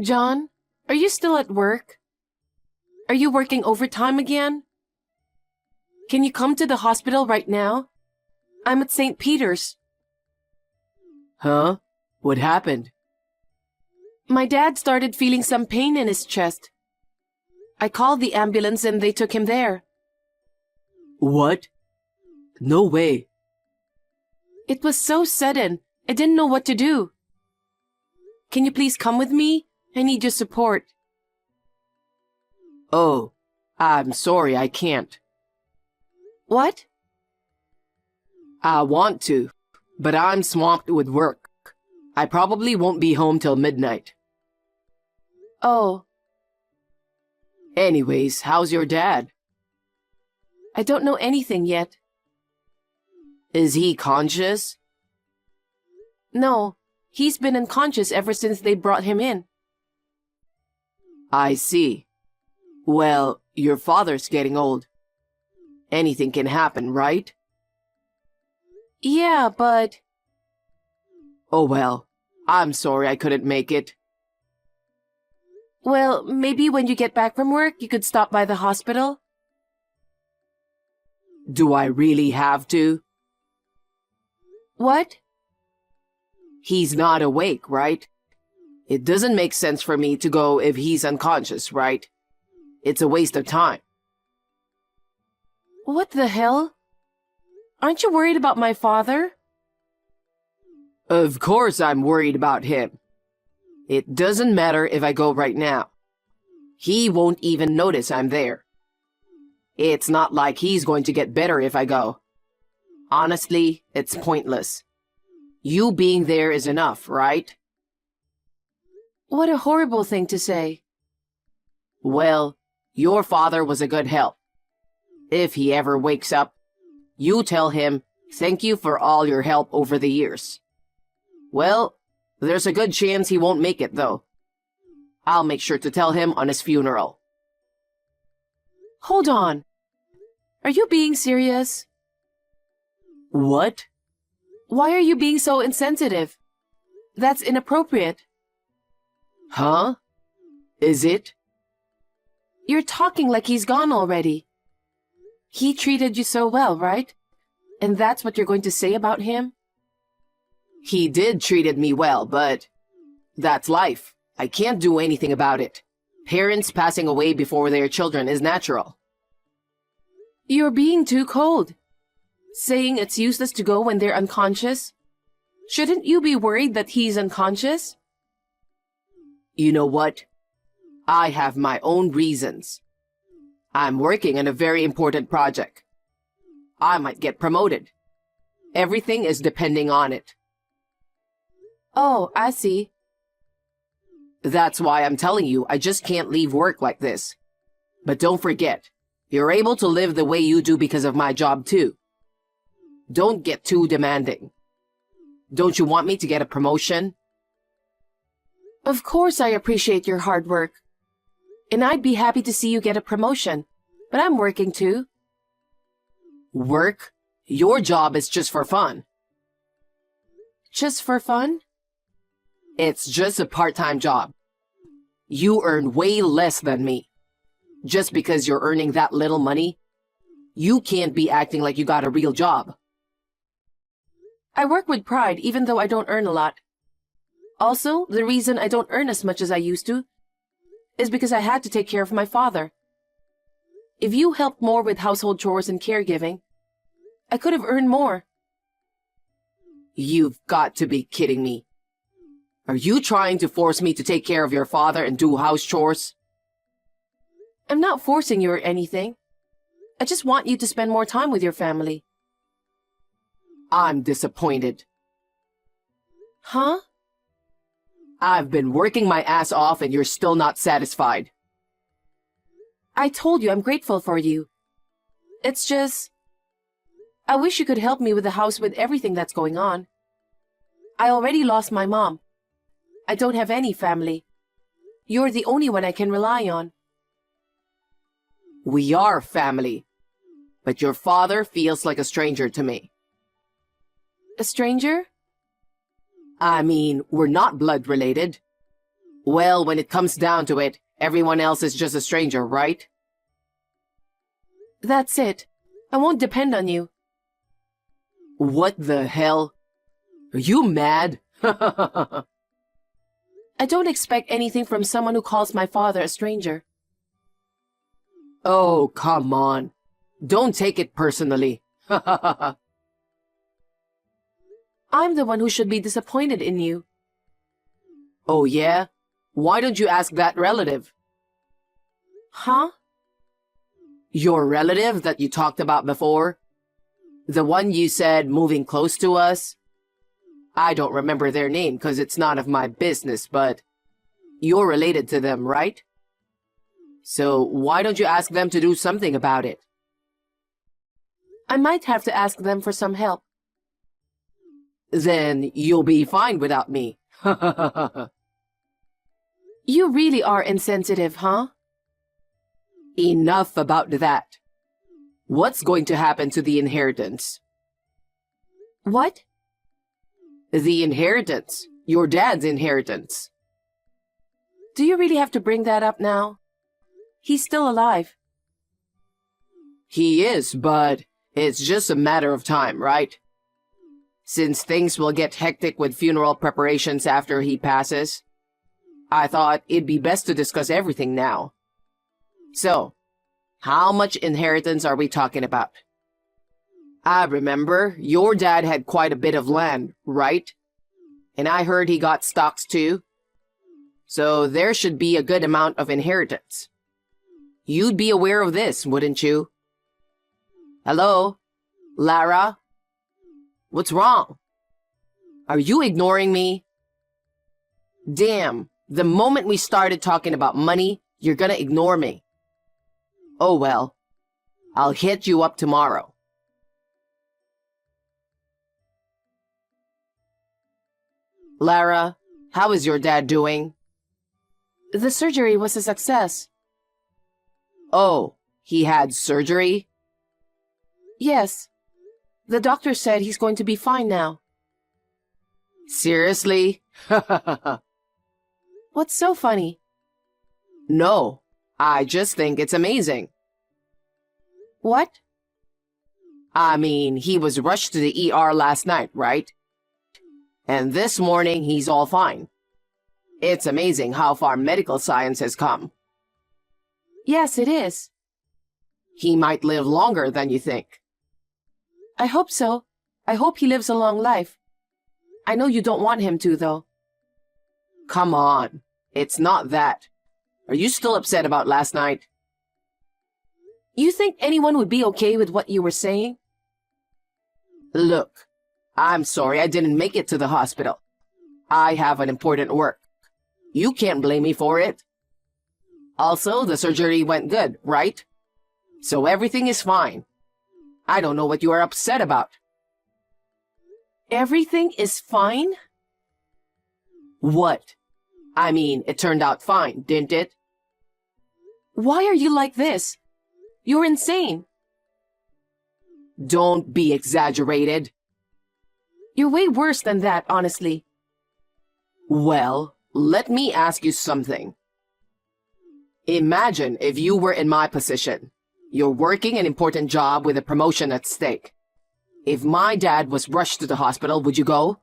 John, are you still at work? Are you working overtime again? Can you come to the hospital right now? I'm at St. Peter's. Huh? What happened? My dad started feeling some pain in his chest. I called the ambulance and they took him there. What? No way. It was so sudden, I didn't know what to do. Can you please come with me? I need your support. Oh, I'm sorry, I can't. What? I want to, but I'm swamped with work. I probably won't be home till midnight. Oh, Anyways, how's your dad? I don't know anything yet. Is he conscious? No, he's been unconscious ever since they brought him in. I see. Well, your father's getting old. Anything can happen, right? Yeah, but... Oh well, I'm sorry I couldn't make it. Well, maybe when you get back from work, you could stop by the hospital? Do I really have to? What? He's not awake, right? It doesn't make sense for me to go if he's unconscious, right? It's a waste of time. What the hell? Aren't you worried about my father? Of course I'm worried about him. It doesn't matter if I go right now. He won't even notice I'm there. It's not like he's going to get better if I go. Honestly, it's pointless. You being there is enough, right? What a horrible thing to say. Well, your father was a good help. If he ever wakes up, you tell him, thank you for all your help over the years. Well, there's a good chance he won't make it, though. I'll make sure to tell him on his funeral. Hold on. Are you being serious? What? Why are you being so insensitive? That's inappropriate. Huh? Is it? You're talking like he's gone already. He treated you so well, right? And that's what you're going to say about him? He did treated me well, but that's life. I can't do anything about it. Parents passing away before their children is natural. You're being too cold. Saying it's useless to go when they're unconscious? Shouldn't you be worried that he's unconscious? You know what? I have my own reasons. I'm working on a very important project. I might get promoted. Everything is depending on it. Oh, I see. That's why I'm telling you I just can't leave work like this. But don't forget, you're able to live the way you do because of my job too. Don't get too demanding. Don't you want me to get a promotion? Of course I appreciate your hard work. And I'd be happy to see you get a promotion. But I'm working too. Work? Your job is just for fun. Just for fun? It's just a part-time job. You earn way less than me. Just because you're earning that little money, you can't be acting like you got a real job. I work with pride even though I don't earn a lot. Also, the reason I don't earn as much as I used to is because I had to take care of my father. If you helped more with household chores and caregiving, I could have earned more. You've got to be kidding me. Are you trying to force me to take care of your father and do house chores? I'm not forcing you or anything. I just want you to spend more time with your family. I'm disappointed. Huh? I've been working my ass off and you're still not satisfied. I told you I'm grateful for you. It's just... I wish you could help me with the house with everything that's going on. I already lost my mom. I don't have any family. You're the only one I can rely on. We are family. But your father feels like a stranger to me. A stranger? I mean, we're not blood related. Well, when it comes down to it, everyone else is just a stranger, right? That's it. I won't depend on you. What the hell? Are you mad? I don't expect anything from someone who calls my father a stranger. Oh, come on. Don't take it personally. I'm the one who should be disappointed in you. Oh, yeah? Why don't you ask that relative? Huh? Your relative that you talked about before? The one you said moving close to us? I don't remember their name because it's not of my business, but you're related to them, right? So why don't you ask them to do something about it? I might have to ask them for some help. Then you'll be fine without me. You really are insensitive, huh? Enough about that. What's going to happen to the inheritance? What? The inheritance. Your dad's inheritance. Do you really have to bring that up now? He's still alive. He is, but it's just a matter of time, right? Since things will get hectic with funeral preparations after he passes, I thought it'd be best to discuss everything now. So, how much inheritance are we talking about? I remember your dad had quite a bit of land, right? And I heard he got stocks too. So there should be a good amount of inheritance. You'd be aware of this, wouldn't you? Hello? Lara? What's wrong? Are you ignoring me? Damn, the moment we started talking about money, you're gonna ignore me. Oh well, I'll hit you up tomorrow. Lara, how is your dad doing? The surgery was a success. Oh, he had surgery? Yes. The doctor said he's going to be fine now. Seriously? What's so funny? No, I just think it's amazing. What? I mean, he was rushed to the ER last night, right? And this morning, he's all fine. It's amazing how far medical science has come. Yes, it is. He might live longer than you think. I hope so. I hope he lives a long life. I know you don't want him to, though. Come on. It's not that. Are you still upset about last night? You think anyone would be okay with what you were saying? Look, I'm sorry I didn't make it to the hospital. I have an important work. You can't blame me for it. Also, the surgery went good, right? So everything is fine. I don't know what you are upset about. Everything is fine? What? I mean, it turned out fine, didn't it? Why are you like this? You're insane. Don't be exaggerated. You're way worse than that, honestly. Well, let me ask you something. Imagine if you were in my position. You're working an important job with a promotion at stake. If my dad was rushed to the hospital, would you go?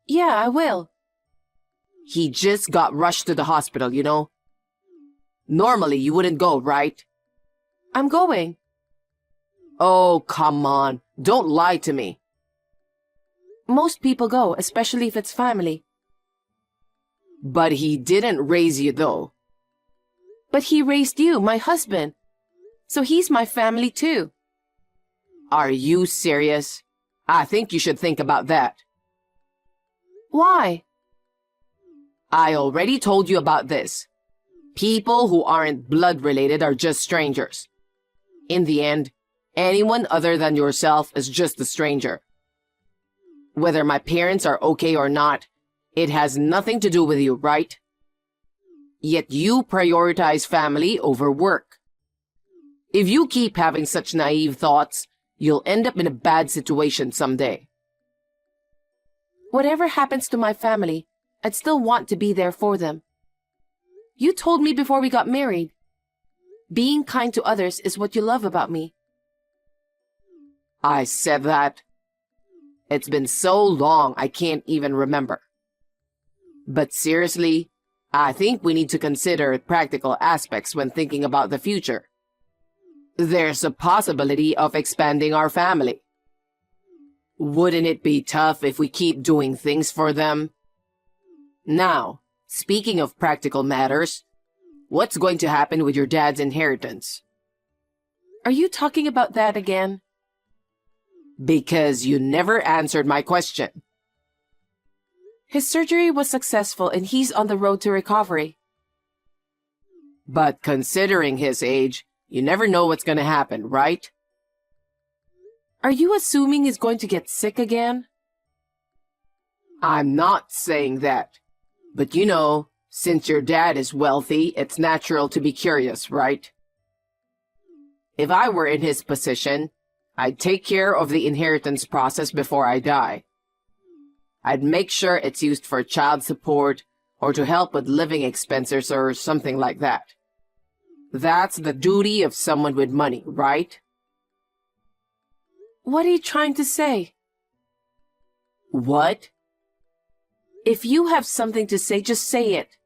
Yeah, I will. He just got rushed to the hospital, you know? Normally, you wouldn't go, right? I'm going. Oh, come on. Don't lie to me. Most people go, especially if it's family. But he didn't raise you, though. But he raised you, my husband. So he's my family, too. Are you serious? I think you should think about that. Why? I already told you about this. People who aren't blood-related are just strangers. In the end, anyone other than yourself is just a stranger. Whether my parents are okay or not, it has nothing to do with you, right? Yet you prioritize family over work. If you keep having such naive thoughts, you'll end up in a bad situation someday. Whatever happens to my family, I'd still want to be there for them. You told me before we got married. Being kind to others is what you love about me. I said that. It's been so long I can't even remember. But seriously, I think we need to consider practical aspects when thinking about the future. There's a possibility of expanding our family. Wouldn't it be tough if we keep doing things for them? Now, speaking of practical matters, what's going to happen with your dad's inheritance? Are you talking about that again? Because you never answered my question. His surgery was successful and he's on the road to recovery. But considering his age, you never know what's going to happen, right? Are you assuming he's going to get sick again? I'm not saying that. But you know, since your dad is wealthy, it's natural to be curious, right? If I were in his position, I'd take care of the inheritance process before I die. I'd make sure it's used for child support or to help with living expenses or something like that. That's the duty of someone with money, right? What are you trying to say? What? If you have something to say, just say it.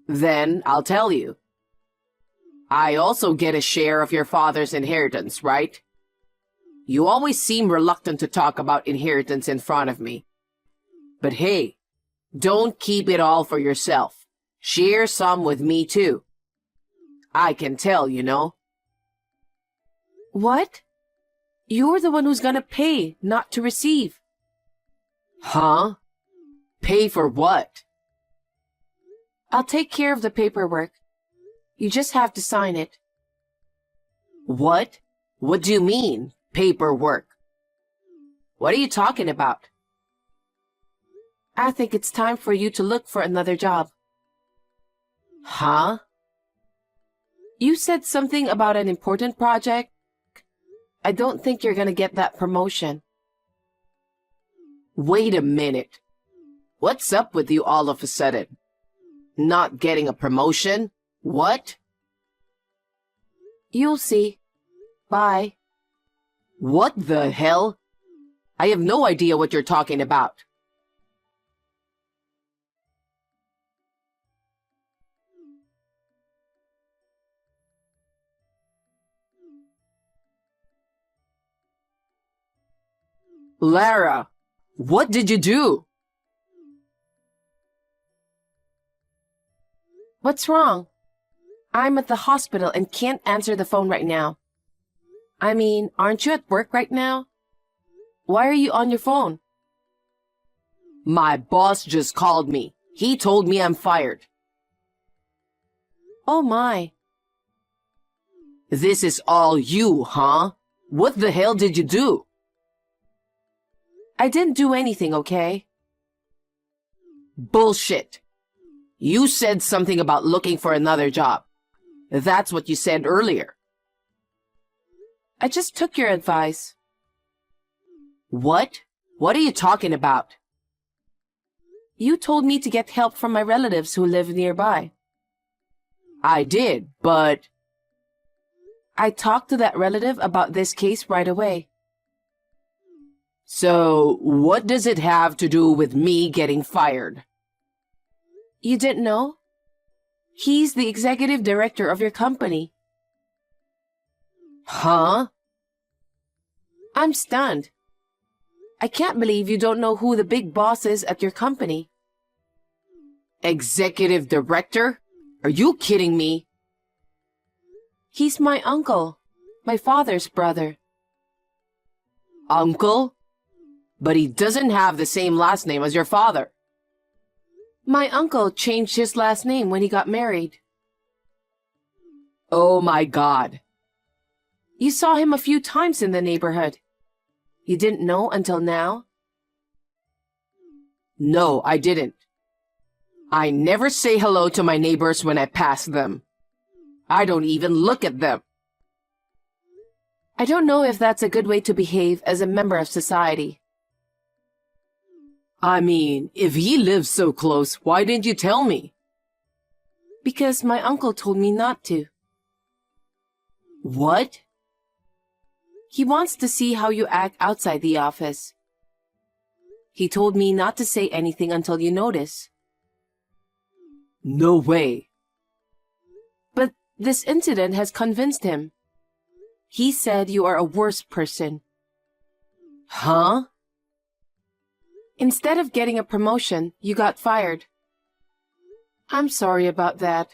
Then I'll tell you. I also get a share of your father's inheritance, right? You always seem reluctant to talk about inheritance in front of me. But hey, don't keep it all for yourself. Share some with me too. I can tell, you know. What? You're the one who's gonna pay, not to receive. Huh? Pay for what? I'll take care of the paperwork. You just have to sign it. What? What do you mean, paperwork? What are you talking about? I think it's time for you to look for another job. Huh? You said something about an important project. I don't think you're gonna get that promotion. Wait a minute. What's up with you all of a sudden? Not getting a promotion? What? You'll see. Bye. What the hell? I have no idea what you're talking about. Lara, what did you do? What's wrong? I'm at the hospital and can't answer the phone right now. I mean, aren't you at work right now? Why are you on your phone? My boss just called me. He told me I'm fired. Oh my. This is all you, huh? What the hell did you do? I didn't do anything, okay? Bullshit. You said something about looking for another job. That's what you said earlier. I just took your advice. What? What are you talking about? You told me to get help from my relatives who live nearby. I did, but... I talked to that relative about this case right away. So, what does it have to do with me getting fired? You didn't know? He's the executive director of your company. Huh? I'm stunned. I can't believe you don't know who the big boss is at your company. Executive director? Are you kidding me? He's my uncle, my father's brother. Uncle? But he doesn't have the same last name as your father. My uncle changed his last name when he got married. Oh my God. You saw him a few times in the neighborhood. You didn't know until now? No, I didn't. I never say hello to my neighbors when I pass them. I don't even look at them. I don't know if that's a good way to behave as a member of society. I mean, if he lives so close, why didn't you tell me? Because my uncle told me not to. What? He wants to see how you act outside the office. He told me not to say anything until you notice. No way. But this incident has convinced him. He said you are a worse person. Huh? Instead of getting a promotion, you got fired. I'm sorry about that.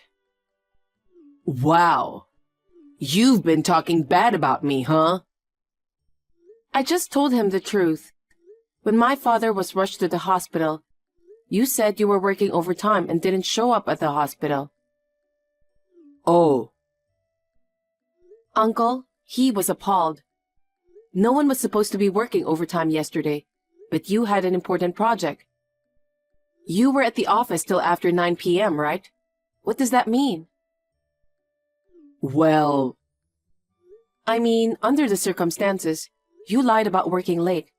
Wow. You've been talking bad about me, huh? I just told him the truth. When my father was rushed to the hospital, you said you were working overtime and didn't show up at the hospital. Oh. Uncle, he was appalled. No one was supposed to be working overtime yesterday, but you had an important project. You were at the office till after 9 p.m., right? What does that mean? Well, I mean, under the circumstances, you lied about working late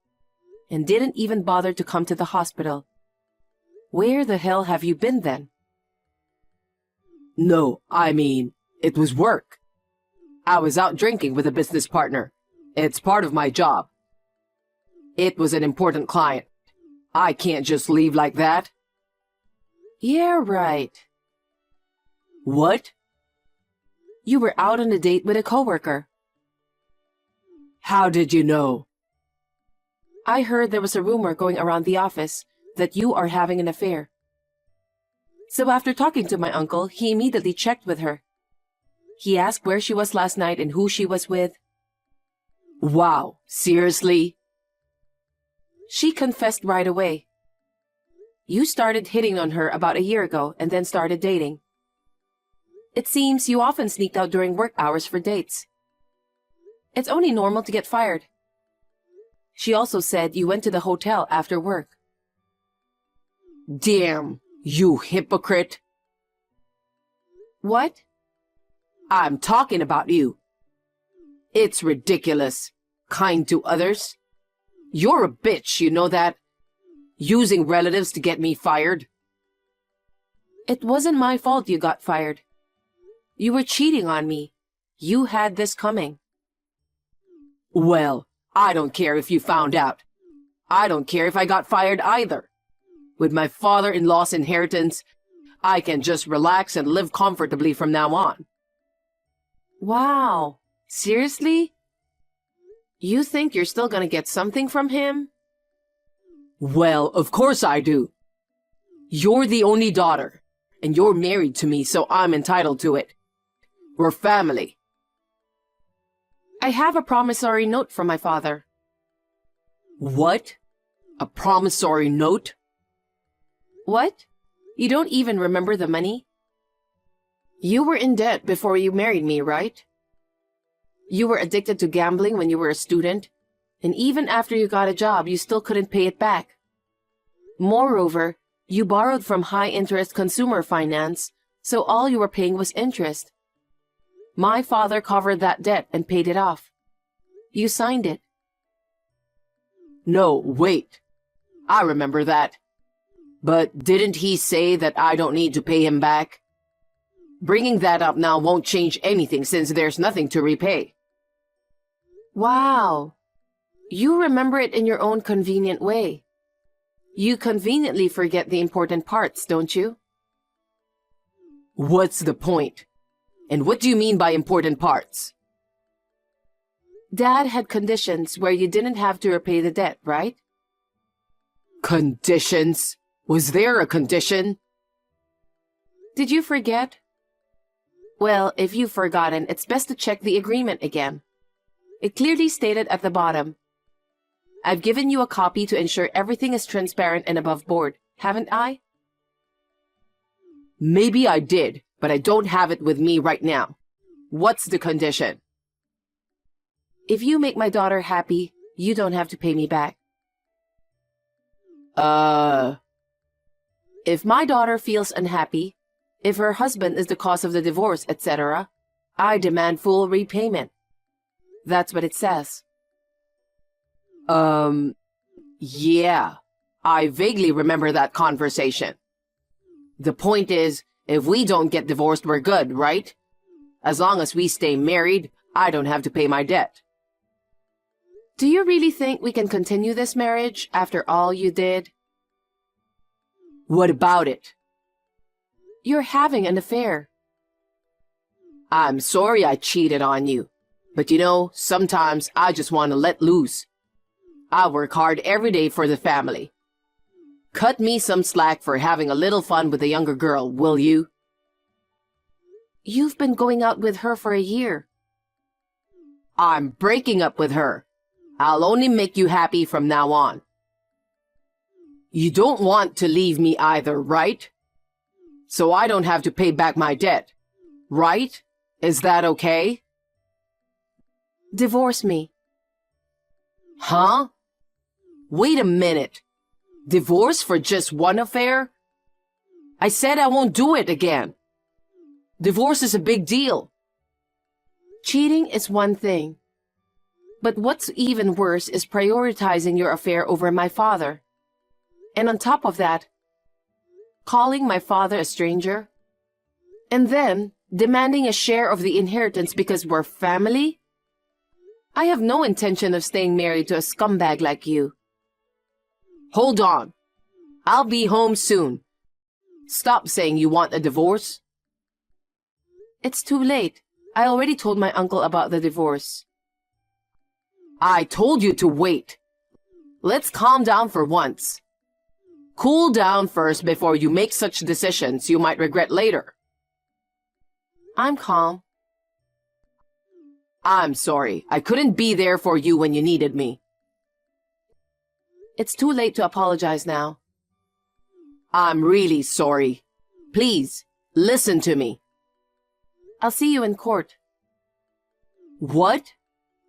and didn't even bother to come to the hospital. Where the hell have you been then? no, I mean, it was work. I was out drinking with a business partner. It's part of my job. It was an important client. I can't just leave like that. Yeah, right. What? You were out on a date with a coworker. How did you know? I heard there was a rumor going around the office that you are having an affair. So after talking to my uncle, he immediately checked with her. He asked where she was last night and who she was with. Wow, seriously? She confessed right away. You started hitting on her about a year ago and then started dating. It seems you often sneaked out during work hours for dates. It's only normal to get fired. She also said you went to the hotel after work. Damn, you hypocrite. What? I'm talking about you. It's ridiculous. Kind to others. You're a bitch, you know that? Using relatives to get me fired. It wasn't my fault you got fired. You were cheating on me. You had this coming. Well, I don't care if you found out. I don't care if I got fired either. With my father-in-law's inheritance, I can just relax and live comfortably from now on. Wow. Seriously? You think you're still gonna get something from him? Well, of course I do. You're the only daughter, and you're married to me, so I'm entitled to it. We're family. I have a promissory note from my father. What? A promissory note? What? You don't even remember the money? You were in debt before you married me, right? You were addicted to gambling when you were a student, and even after you got a job, you still couldn't pay it back. Moreover, you borrowed from high-interest consumer finance, so all you were paying was interest. My father covered that debt and paid it off. You signed it. No, wait. I remember that. But didn't he say that I don't need to pay him back? Bringing that up now won't change anything since there's nothing to repay. Wow. You remember it in your own convenient way. You conveniently forget the important parts, don't you? What's the point? And what do you mean by important parts? Dad had conditions where you didn't have to repay the debt, right? Conditions? Was there a condition? Did you forget? Well, if you've forgotten, it's best to check the agreement again. It clearly stated at the bottom, I've given you a copy to ensure everything is transparent and above board, haven't I? Maybe I did, but I don't have it with me right now. What's the condition? If you make my daughter happy, you don't have to pay me back. If my daughter feels unhappy, if her husband is the cause of the divorce, etc., I demand full repayment. That's what it says. Yeah. I vaguely remember that conversation. The point is, if we don't get divorced, we're good, right? As long as we stay married, I don't have to pay my debt. Do you really think we can continue this marriage after all you did? What about it? You're having an affair. I'm sorry I cheated on you. But you know, sometimes I just want to let loose. I work hard every day for the family. Cut me some slack for having a little fun with a younger girl, will you? You've been going out with her for a year. I'm breaking up with her. I'll only make you happy from now on. You don't want to leave me either, right? So I don't have to pay back my debt, right? Is that okay? Divorce me. Huh? Wait a minute. Divorce for just one affair? I said I won't do it again. Divorce is a big deal. Cheating is one thing. But what's even worse is prioritizing your affair over my father. And on top of that, calling my father a stranger. And then demanding a share of the inheritance because we're family? I have no intention of staying married to a scumbag like you. Hold on. I'll be home soon. Stop saying you want a divorce. It's too late. I already told my uncle about the divorce. I told you to wait. Let's calm down for once. Cool down first before you make such decisions you might regret later. I'm calm. I'm sorry. I couldn't be there for you when you needed me. It's too late to apologize now. I'm really sorry. Please, listen to me. I'll see you in court. What?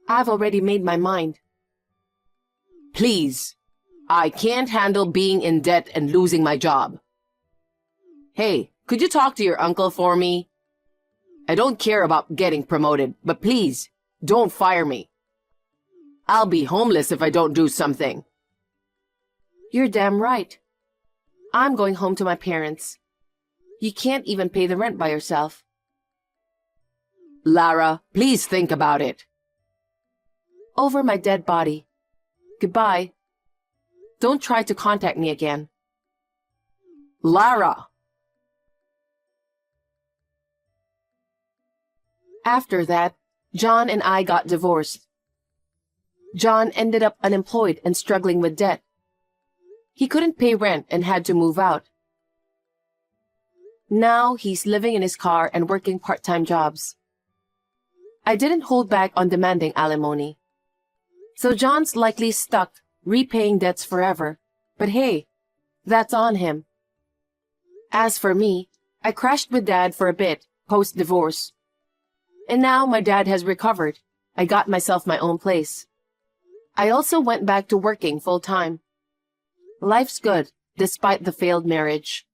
I've already made my mind. Please. I can't handle being in debt and losing my job. Hey, could you talk to your uncle for me? I don't care about getting promoted, but please, don't fire me. I'll be homeless if I don't do something. You're damn right. I'm going home to my parents. You can't even pay the rent by yourself. Lara, please think about it. Over my dead body. Goodbye. Don't try to contact me again. Lara! After that, John and I got divorced. John ended up unemployed and struggling with debt. He couldn't pay rent and had to move out. Now he's living in his car and working part-time jobs. I didn't hold back on demanding alimony. So John's likely stuck repaying debts forever. But hey, that's on him. As for me, I crashed with Dad for a bit post-divorce. And now my dad has recovered. I got myself my own place. I also went back to working full-time. Life's good, despite the failed marriage.